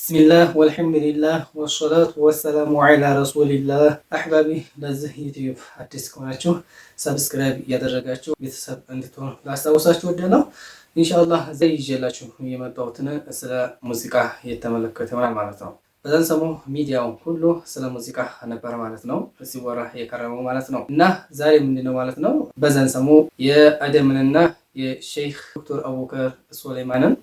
ቢስሚላህ ወልሐምዱሊላህ ወሰላቱ ወሰላሙ ዐላ ረሱሊላህ። አሕባቢ ለዚህ ዩቲዩብ አዲስ ከሆናችሁ ሰብስክራይብ እያደረጋችሁ ቤተሰብ እንድትሆኑ ላስታውሳችሁ ወደነው። ኢንሻአላህ ዘይ ይዤላችሁ የመጣሁትን ስለ ሙዚቃ የተመለከተ ይሆናል ማለት ነው። በዛን ሰሞን ሚዲያው ሁሉ ስለ ሙዚቃ ነበር ማለት ነው ሲወራ የከረመው ማለት ነው። እና ዛሬ ምንድነው ማለት ነው በዛን ሰሞን የአደምንና የሼክ ዶክተር አቡበከር ሱሌማንን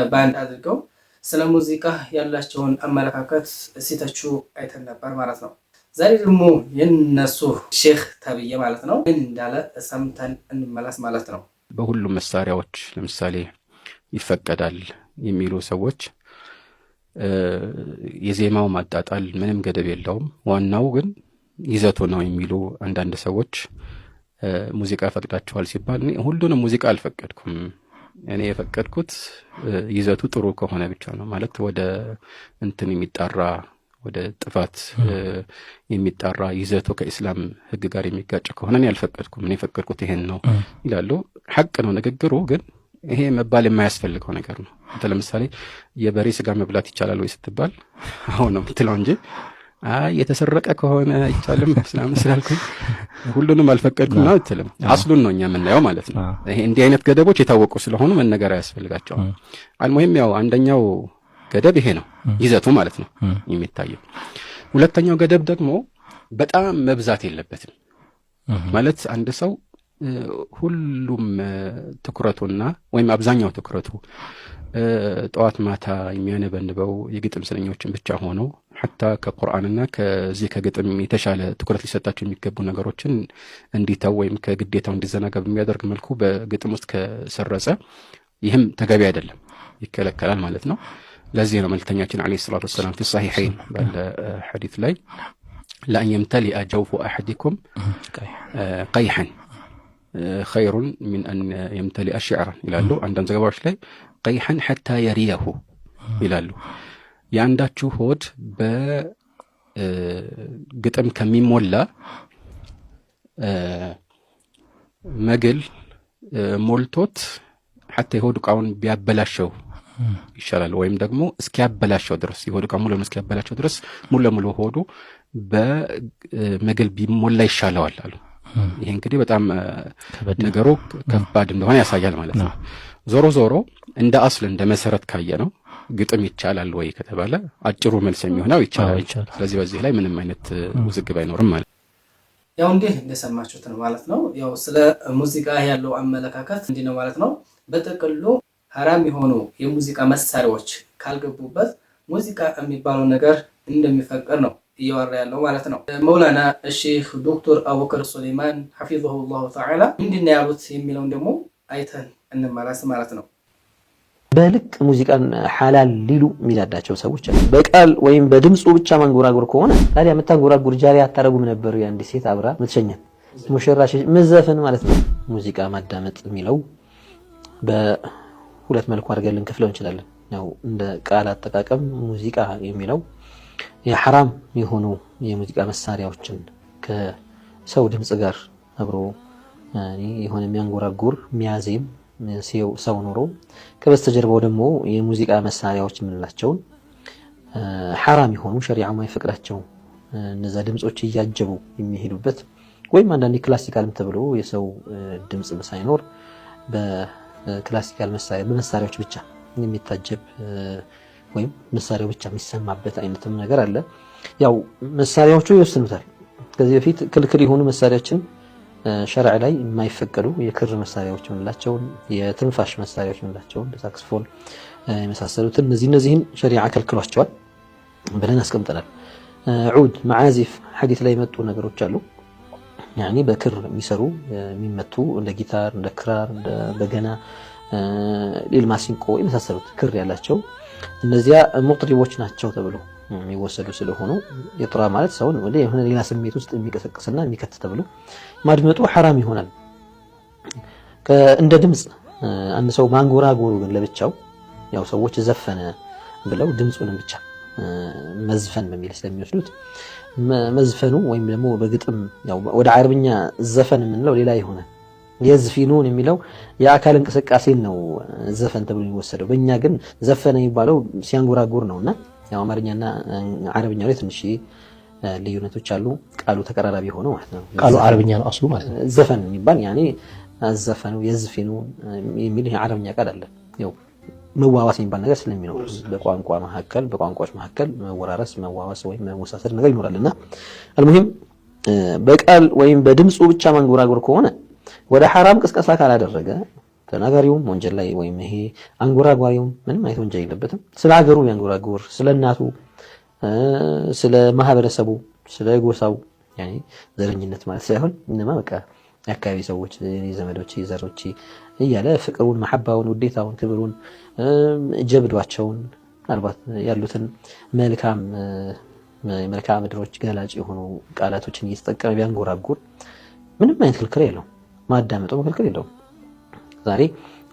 ባንድ አድርገው ስለ ሙዚቃ ያላቸውን አመለካከት ሲተቹ አይተን ነበር ማለት ነው። ዛሬ ደግሞ የነሱ ሼክ ተብዬ ማለት ነው ምን እንዳለ ሰምተን እንመለስ ማለት ነው። በሁሉም መሳሪያዎች ለምሳሌ ይፈቀዳል የሚሉ ሰዎች የዜማው ማጣጣል ምንም ገደብ የለውም፣ ዋናው ግን ይዘቱ ነው የሚሉ አንዳንድ ሰዎች ሙዚቃ ፈቅዳቸዋል ሲባል ሁሉንም ሙዚቃ አልፈቀድኩም፣ እኔ የፈቀድኩት ይዘቱ ጥሩ ከሆነ ብቻ ነው ማለት ወደ እንትን የሚጣራ ወደ ጥፋት የሚጣራ ይዘቱ ከእስላም ሕግ ጋር የሚጋጭ ከሆነ እኔ አልፈቀድኩም፣ እኔ የፈቀድኩት ይሄን ነው ይላሉ። ሐቅ ነው ንግግሩ፣ ግን ይሄ መባል የማያስፈልገው ነገር ነው። ለምሳሌ የበሬ ስጋ መብላት ይቻላል ወይ ስትባል አሁን ነው የምትለው እንጂ የተሰረቀ ከሆነ አይቻልም እስላም ስላልኩኝ ሁሉንም አልፈቀድኩም ነው አትልም። አስሉን ነው እኛ የምናየው ማለት ነው። ይሄ እንዲህ አይነት ገደቦች የታወቁ ስለሆኑ መነገር አያስፈልጋቸውም። አልሙሂም ያው አንደኛው ገደብ ይሄ ነው ይዘቱ ማለት ነው የሚታየው። ሁለተኛው ገደብ ደግሞ በጣም መብዛት የለበትም ማለት አንድ ሰው ሁሉም ትኩረቱና ወይም አብዛኛው ትኩረቱ ጠዋት ማታ የሚያነበንበው የግጥም ስንኞችን ብቻ ሆኖ ሐታ ከቁርአንና ከዚህ ከግጥም የተሻለ ትኩረት ሊሰጣቸው የሚገቡ ነገሮችን እንዲተው ወይም ከግዴታው እንዲዘናጋ በሚያደርግ መልኩ በግጥም ውስጥ ከሰረጸ ይህም ተገቢ አይደለም፣ ይከለከላል ማለት ነው። ለዚህ ነው መልእክተኛችን አለይሂ ሰላቱ ወሰላም في الصحيحين ባለ ሐዲስ ላይ لأن يمتلئ جوف أحدكم قيحا خير من أن يمتلئ شعرا ይላሉ። አንዳንድ ዘገባዎች ላይ قيحا حتى يريه ይላሉ። ያንዳችሁ ሆድ በግጥም ከሚሞላ መግል ሞልቶት حتى የሆድ ዕቃውን ቢያበላሸው ይሻላል፣ ወይም ደግሞ እስኪያበላሸው ድረስ የሆድ ዕቃው ሙሉ እስኪያበላሸው ድረስ ሙሉ ለሙሉ ሆዱ በመግል ቢሞላ ይሻለዋል አሉ። ይሄ እንግዲህ በጣም ነገሩ ከባድ እንደሆነ ያሳያል ማለት ነው። ዞሮ ዞሮ እንደ አስል እንደ መሰረት ካየ ነው ግጥም ይቻላል ወይ ከተባለ አጭሩ መልስ የሚሆነው ይቻላል። ስለዚህ በዚህ ላይ ምንም አይነት ውዝግብ አይኖርም ማለት ነው። ያው እንዴ እንደሰማችሁት ነው ማለት ነው። ያው ስለ ሙዚቃ ያለው አመለካከት እንዲህ ነው ማለት ነው። በጥቅሉ ሐራም የሆኑ የሙዚቃ መሳሪያዎች ካልገቡበት ሙዚቃ የሚባለው ነገር እንደሚፈቀር ነው እያወራ ያለው ማለት ነው። መውላና ሼክ ዶክተር አቡበከር ሱሌማን ሐፊዘሁላሁ ተዓላ ምንድነው ያሉት የሚለውን ደግሞ አይተን እንመለስ ማለት ነው። በልቅ ሙዚቃን ሐላል ሊሉ የሚላዳቸው ሰዎች አሉ። በቃል ወይም በድምፁ ብቻ ማንጎራጎር ከሆነ ታዲያ መታንጎራጉር ጃሪ አታረጉም ነበር? ያንዲ ሴት አብራ ምትሸኛል ሙሽራሽ መዘፈን ማለት ነው። ሙዚቃ ማዳመጥ የሚለው በሁለት መልኩ አድርገን ልንከፍለው እንችላለን። ያው እንደ ቃል አጠቃቀም ሙዚቃ የሚለው የሐራም የሆኑ የሙዚቃ መሳሪያዎችን ከሰው ድምጽ ጋር አብሮ የሆነ የሚያንጎራጉር የሚያዜም ሰው ኖሮ ከበስተጀርባው ደግሞ የሙዚቃ መሳሪያዎች የምንላቸውን ሐራም የሆኑ ሸሪዓው የማይፈቅዳቸው እነዛ ድምጾች እያጀቡ የሚሄዱበት ወይም አንዳንድ ክላሲካልም ተብሎ የሰው ድምጽ ሳይኖር በክላሲካል መሳሪያዎች ብቻ የሚታጀብ ወይም መሳሪያው ብቻ የሚሰማበት አይነትም ነገር አለ። ያው መሳሪያዎቹ ይወስኑታል። ከዚህ በፊት ክልክል የሆኑ መሳሪያዎችን ሸርዕ ላይ የማይፈቀዱ የክር መሳሪያዎች ምንላቸውን የትንፋሽ መሳሪያዎች ምንላቸውን ሳክስፎን የመሳሰሉትን እነዚህን ሸሪዓ ከልክሏቸዋል ብለን አስቀምጠናል። ዑድ መዓዚፍ ሐዲስ ላይ መጡ ነገሮች አሉ። ያኒ በክር የሚሰሩ የሚመቱ እንደ ጊታር፣ እንደ ክራር፣ እንደ በገና፣ ሌል ማሲንቆ የመሳሰሉት ክር ያላቸው እነዚያ ሙጥሪቦች ናቸው ተብሎ የሚወሰዱ ስለሆኑ የጥራ ማለት ሰውን ወደ የሆነ ሌላ ስሜት ውስጥ የሚቀሰቅስና የሚከት ተብሎ ማድመጡ ሐራም ይሆናል። እንደ ድምጽ አንድ ሰው ማንጎራጎሩ ግን ለብቻው ያው ሰዎች ዘፈነ ብለው ድምጹን ብቻ መዝፈን በሚል ስለሚወስዱት መዝፈኑ ወይም ደግሞ በግጥም ያው ወደ አረብኛ ዘፈን የምንለው ሌላ ይሆናል። የዝፊኑን የሚለው የአካል እንቅስቃሴን ነው ዘፈን ተብሎ የሚወሰደው። በእኛ ግን ዘፈነ የሚባለው ሲያንጎራጉር ነውና ያው አማርኛና አረብኛ ላይ ትንሽ ልዩነቶች አሉ። ቃሉ ተቀራራቢ ሆነው ማለት ነው። ቃሉ አረብኛ ነው አስሉ ማለት ነው። ዘፈን የሚባል ያኔ አዘፈኑ የዝፊኑ የሚል የአረብኛ ቃል አለ። ያው መዋዋስ የሚባል ነገር ስለሚኖር በቋንቋዎች መካከል መወራረስ መዋዋስ ወይም መወሳሰድ ነገር ይኖራልና አልሙሂም በቃል ወይም በድምጹ ብቻ ማንጎራጎር ከሆነ ወደ ሐራም ቅስቀሳ ካላደረገ ተናጋሪውም ወንጀል ላይ ወይም ይሄ አንጎራጓሪውም ምንም አይነት ወንጀል የለበትም። ስለ ሀገሩ ያንጎራጎር፣ ስለ እናቱ፣ ስለ ማህበረሰቡ፣ ስለ ጎሳው ያኔ ዘረኝነት ማለት ሳይሆን እንማ በቃ የአካባቢ ሰዎች ዘመዶች ዘሮች እያለ ፍቅሩን መሐባውን ውዴታውን ክብሩን ጀብዷቸውን ምናልባት ያሉትን መልካም ምድሮች ገላጭ የሆኑ ቃላቶችን እየተጠቀመ ቢያንጎራጉር ምንም አይነት ክልክል የለውም። ማዳመጡ ክልክል የለውም። ዛሬ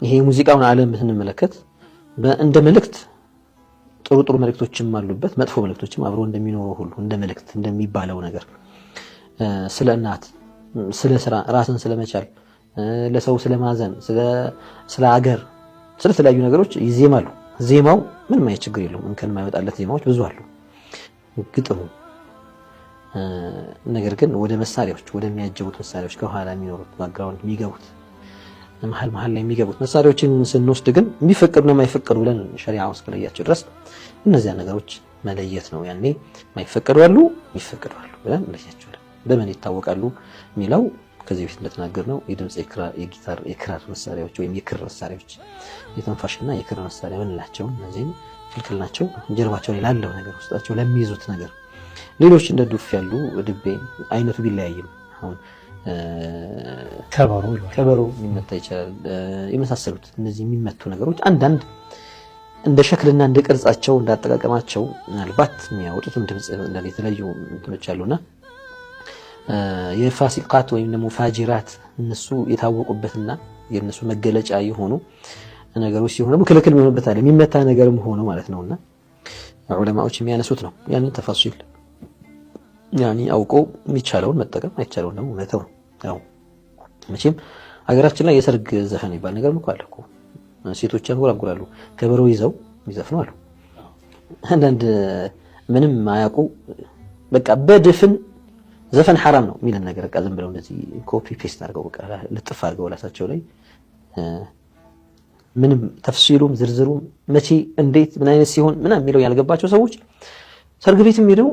ይሄ ሙዚቃውን ዓለም ስንመለከት እንደ መልእክት ጥሩ መልእክቶችም አሉበት፣ መጥፎ መልእክቶችም አብሮ እንደሚኖሩ ሁሉ እንደ መልእክት እንደሚባለው ነገር ስለ እናት፣ ስለ ስራ፣ ራስን ስለመቻል፣ ለሰው ስለማዘን፣ ስለ አገር፣ ስለ ተለያዩ ነገሮች ይዜማሉ። ዜማው ምንም አይነት ችግር የለውም። እንከን የማይወጣለት ዜማዎች ብዙ አሉ። ግጥሙ ነገር ግን ወደ መሳሪያዎች ወደሚያጀቡት መሳሪያዎች ከኋላ የሚኖሩት ባክግራውንድ የሚገቡት መሀል ላይ የሚገቡት መሳሪያዎችን ስንወስድ ግን የሚፈቀዱና የማይፈቀዱ ብለን ሸሪዓው እስከለያቸው ድረስ እነዚያ ነገሮች መለየት ነው። ያኔ የማይፈቀዱ አሉ የሚፈቀዱ አሉ ብለን እንለያቸዋለን። በምን ይታወቃሉ የሚለው ከዚህ በፊት እንደተናገርነው የድምጽ የጊታር የክራር መሳሪያዎች ወይም የክር መሳሪያዎች የተንፋሽና የክር መሳሪያ ምንላቸው እነዚህ ክልክል ናቸው። ጀርባቸው ላይ ላለው ነገር ውስጣቸው ለሚይዙት ነገር ሌሎች እንደ ዱፍ ያሉ ድቤ አይነቱ ቢለያይም አሁን ከበሮ የሚመታ ይችላል የመሳሰሉት እነዚህ የሚመቱ ነገሮች አንዳንድ እንደ ሸክልና እንደ ቅርጻቸው እንዳጠቃቀማቸው ምናልባት የሚያወጡትም ድምጽ የተለያዩ እንትኖች አሉና የፋሲቃት ወይም ደግሞ ፋጂራት እነሱ የታወቁበትና የነሱ መገለጫ የሆኑ ነገሮች ሲሆኑ ደግሞ ክልክል የሚሆንበት አለ የሚመታ ነገርም ሆኖ ማለት ነውና ዑለማዎች የሚያነሱት ነው። ያንን ተፋሲል ያኒ አውቆ የሚቻለውን መጠቀም አይቻለውን ደግሞ መተው ነው። ያው መቼም ሀገራችን ላይ የሰርግ ዘፈን ይባል ነገር እኮ አለ እኮ ሴቶች ያንጎራጉራሉ ከበሮ ይዘው የሚዘፍኑ አሉ። አንዳንድ ምንም ማያውቁ በቃ በድፍን ዘፈን ሐራም ነው የሚለን ነገር በቃ ዝም ብለው እንደዚህ ኮፒ ፔስት አድርገው በቃ ልጥፍ አድርገው ራሳቸው ላይ ምንም ተፍሲሉም ዝርዝሩም መቼ እንዴት ምን አይነት ሲሆን ምናምን የሚለው ያልገባቸው ሰዎች ሰርግ ቤት የሚሄደው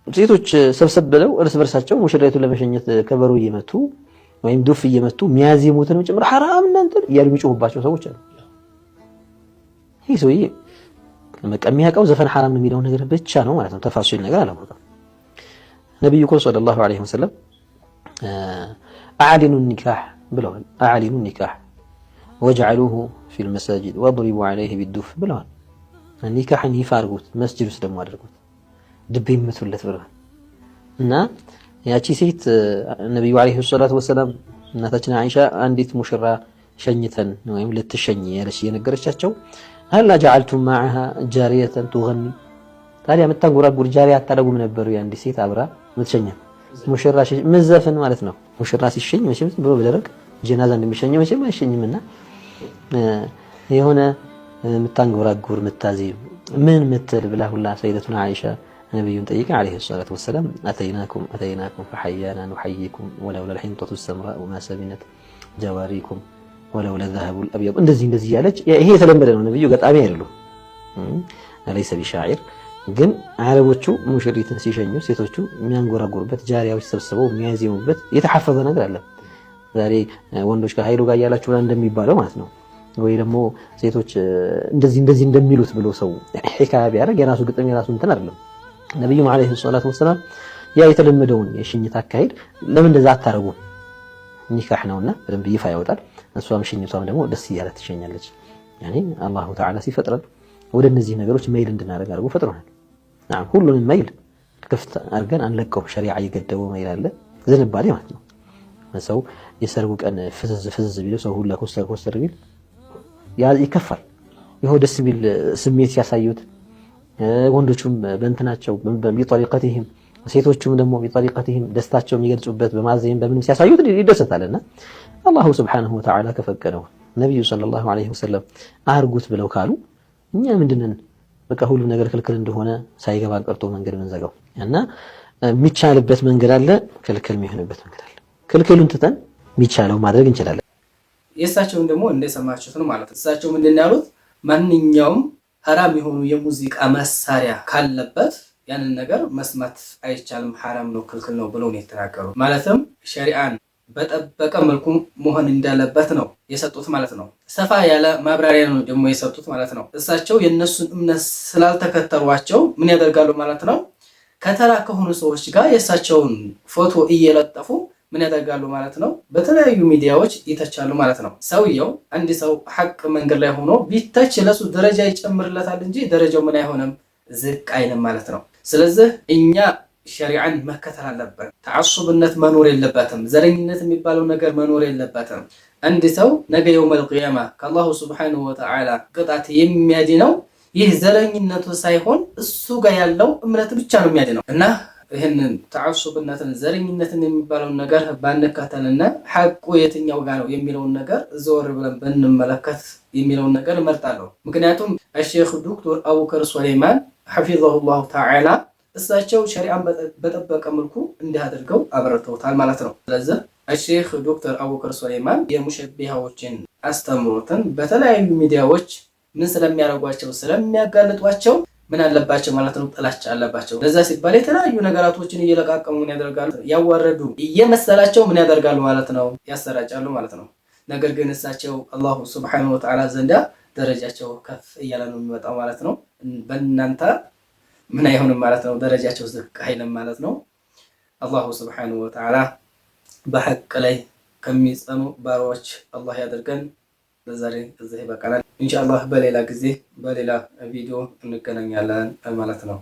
ሴቶች ሰብሰብ ብለው እርስ በርሳቸው ሙሽራይቱን ለመሸኘት ከበሮ እየመቱ ወይም ዱፍ እየመቱ የሚያዜሙትንም ጭምር ሐራም እናንተ እያሉ የሚጮሁባቸው ሰዎች አሉ። ይሄ ሰውዬ የሚያውቀው ዘፈን ሐራም የሚለው ነገር ብቻ ነው ማለት ነው። ተፋሲል ነገር አላወቀም። ነብዩ ሰለላሁ ዐለይሂ ወሰለም አዕሊኑ ኒካህ ብለዋል። አዕሊኑ ኒካህ ወጅዐሉሁ ፊል መሳጂድ ወድሪቡ ዐለይሂ ቢዱፍ ብለዋል። ኒካህን ይፋ አድርጉት መስጂድ ውስጥ ደግሞ አድርጉት ድቤ የምትውለት ብለዋል። እና ያቺ ሴት ነብዩ ዐለይሂ ሰላቱ ወሰላም እናታችን አይሻ አንዲት ሙሽራ ሸኝተን ወይም ልትሸኝ ያለች የነገረቻቸው هلا جعلتم معها جارية تغني ታዲያ የምታንጎራጉር ጃሪያ አታደርጉም ነበሩ? ያንዲ ሴት አብራ ምትሸኛ ሙሽራ መዘፈን ማለት ነው። ሙሽራ ሲሸኝ መቼም ብሎ በደረቅ ጀናዛ እንደሚሸኘው መቼም አይሸኝምና የሆነ የምታንጎራጉር ምታዜም ምን ምትል ብላ ሁላ ሰይደቱና አይሻ ነብዩን ጠይቃ عليه الصلاه والسلام اتيناكم فحيانا نحييكم ولولا الحنطه السمراء وما سبنت جواريكم ولولا الذهب الابيض እንደዚህ ያለች ይሄ የተለመደ ነው። ነብዩ ገጣሚ አይደሉም ليس بشاعر ግን አረቦቹ ሙሽሪትን ሲሸኙ ሴቶቹ የሚያንጎራጉሩበት ጃሪያዎች ሰብስበው የሚያዜሙበት የተሐፈዘ ነገር አለ። ዛሬ ወንዶች ከኃይሉ ጋር ያላችሁ እንደሚባለው ማለት ነው። ወይ ደግሞ ሴቶች እንደዚህ እንደሚሉት ብሎ ሰው ሒካያ ቢያደርግ የራሱ ግጥም የራሱ እንትን አይደለም። ነብዩ አለይሂ ሰላቱ ወሰለም ያ የተለመደውን የሽኝት አካሄድ ለምን እንደዛ አታረጉ? ኒካህ ነውና በደንብ ይፋ ያወጣል። እሷም ሽኝቷም ደግሞ ደስ እያላት ትሸኛለች። ያኒ አላሁ ተዓላ ሲፈጥረን ወደ እነዚህ ነገሮች ሜይል እንድናደርግ አድርጎ ፈጥሮናል። ሁሉንም ሜይል ክፍት አድርገን አንለቀው። ሸሪዓ የገደበው ሜይል አለ ዝንባሌ ማለት ነው። ሰው የሰርጉ ቀን ፍዝዝ ቢለው ሰው ሁላ ኮስተር ቢል ይከፋል። ይሄው ደስ ቢል ስሜት ሲያሳዩት ወንዶቹም በእንትናቸው በሚጠሪቀትህም ሴቶቹም ደግሞ ቢጠሪቀትህም ደስታቸው የሚገልጹበት በማዘይም በምንም ሲያሳዩት ይደሰታልና አላሁ ሱብሓነሁ ወተዓላ ከፈቀደው ነብዩ ሰለላሁ ዐለይሂ ወሰለም አርጉት ብለው ካሉ እኛ ምንድነን በቃ ሁሉ ነገር ክልክል እንደሆነ ሳይገባን ቀርቶ መንገድ መንዘጋው እና የሚቻልበት መንገድ አለ፣ ክልክል የሚሆንበት መንገድ አለ። ክልክሉን ትተን የሚቻለው ማድረግ እንችላለን። የእሳቸውን ደግሞ እንደሰማችሁት ነው ማለት ነው። እሳቸው ምንድን ያሉት ማንኛውም ሐራም የሆኑ የሙዚቃ መሳሪያ ካለበት ያንን ነገር መስማት አይቻልም፣ ሐራም ነው፣ ክልክል ነው ብለው ነው የተናገሩት። ማለትም ሸሪዓን በጠበቀ መልኩ መሆን እንዳለበት ነው የሰጡት ማለት ነው። ሰፋ ያለ ማብራሪያ ነው ደግሞ የሰጡት ማለት ነው። እሳቸው የእነሱን እምነት ስላልተከተሏቸው ምን ያደርጋሉ ማለት ነው? ከተራ ከሆኑ ሰዎች ጋር የእሳቸውን ፎቶ እየለጠፉ ምን ያደርጋሉ ማለት ነው? በተለያዩ ሚዲያዎች ይተቻሉ ማለት ነው። ሰውየው አንድ ሰው ሐቅ መንገድ ላይ ሆኖ ቢተች ለሱ ደረጃ ይጨምርለታል እንጂ ደረጃው ምን አይሆንም፣ ዝቅ አይልም ማለት ነው። ስለዚህ እኛ ሸሪዓን መከተል አለብን። ተዓሱብነት መኖር የለበትም። ዘረኝነት የሚባለው ነገር መኖር የለበትም። አንድ ሰው ነገ የውመል ቂያማ ከአላሁ ሱብሓነሁ ወተዓላ ቅጣት የሚያድነው ይህ ዘረኝነቱ ሳይሆን እሱ ጋር ያለው እምነት ብቻ ነው የሚያድነው እና ይህንን ተዓሱብነትን ዘረኝነትን የሚባለውን ነገር ባንከተልና ሐቁ የትኛው ጋር ነው የሚለውን ነገር ዘወር ብለን ብንመለከት የሚለውን ነገር እመርጣለሁ። ምክንያቱም ሼኽ ዶክተር አቡበከር ሱለይማን ሐፊዘሁላሁ ተዓላ እሳቸው ሸሪዓን በጠበቀ መልኩ እንዲህ አድርገው አብረርተውታል ማለት ነው። ስለዚህ ሼኽ ዶክተር አቡበከር ሱለይማን የሙሸቢሃዎችን አስተምሮትን በተለያዩ ሚዲያዎች ምን ስለሚያደርጓቸው ስለሚያጋልጧቸው ምን አለባቸው ማለት ነው? ጥላቻ አለባቸው። ለዛ ሲባል የተለያዩ ነገራቶችን እየለቃቀሙ ምን ያደርጋሉ? ያዋረዱ እየመሰላቸው ምን ያደርጋሉ ማለት ነው? ያሰራጫሉ ማለት ነው። ነገር ግን እሳቸው አላሁ ሱብሓነሁ ወተዓላ ዘንዳ ደረጃቸው ከፍ እያለ ነው የሚወጣው ማለት ነው። በእናንተ ምን አይሆንም ማለት ነው? ደረጃቸው ዝቅ አይልም ማለት ነው። አላሁ ሱብሓነሁ ወተዓላ በሐቅ ላይ ከሚጸኑ ባሮች አላህ ያደርገን። ለዛሬ እዚህ ይበቃናል። ኢንሻአላህ በሌላ ጊዜ በሌላ ቪዲዮ እንገናኛለን ማለት ነው።